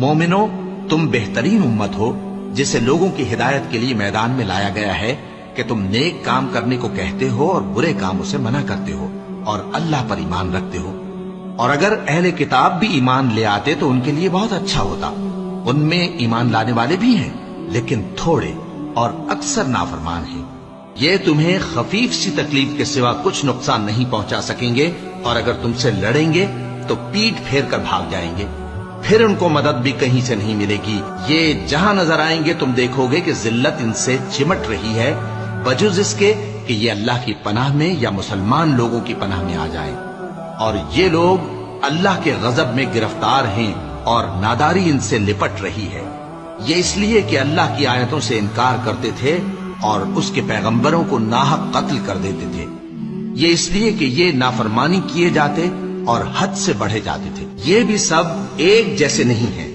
مومنو، تم بہترین امت ہو جسے لوگوں کی ہدایت کے لیے میدان میں لایا گیا ہے کہ تم نیک کام کرنے کو کہتے ہو اور برے کاموں سے منع کرتے ہو اور اللہ پر ایمان رکھتے ہو۔ اور اگر اہل کتاب بھی ایمان لے آتے تو ان کے لیے بہت اچھا ہوتا، ان میں ایمان لانے والے بھی ہیں لیکن تھوڑے اور اکثر نافرمان ہیں۔ یہ تمہیں خفیف سی تکلیف کے سوا کچھ نقصان نہیں پہنچا سکیں گے، اور اگر تم سے لڑیں گے تو پیٹ پھیر کر بھاگ جائیں گے، پھر ان کو مدد بھی کہیں سے نہیں ملے گی۔ یہ جہاں نظر آئیں گے تم دیکھو گے کہ ذلت ان سے چمٹ رہی ہے، بجز اس کے کہ یہ اللہ کی پناہ میں یا مسلمان لوگوں کی پناہ میں آ جائیں۔ اور یہ لوگ اللہ کے غضب میں گرفتار ہیں اور ناداری ان سے لپٹ رہی ہے۔ یہ اس لیے کہ اللہ کی آیتوں سے انکار کرتے تھے اور اس کے پیغمبروں کو ناحق قتل کر دیتے تھے۔ یہ اس لیے کہ یہ نافرمانی کیے جاتے اور حد سے بڑھے جاتے تھے۔ یہ بھی سب ایک جیسے نہیں ہیں،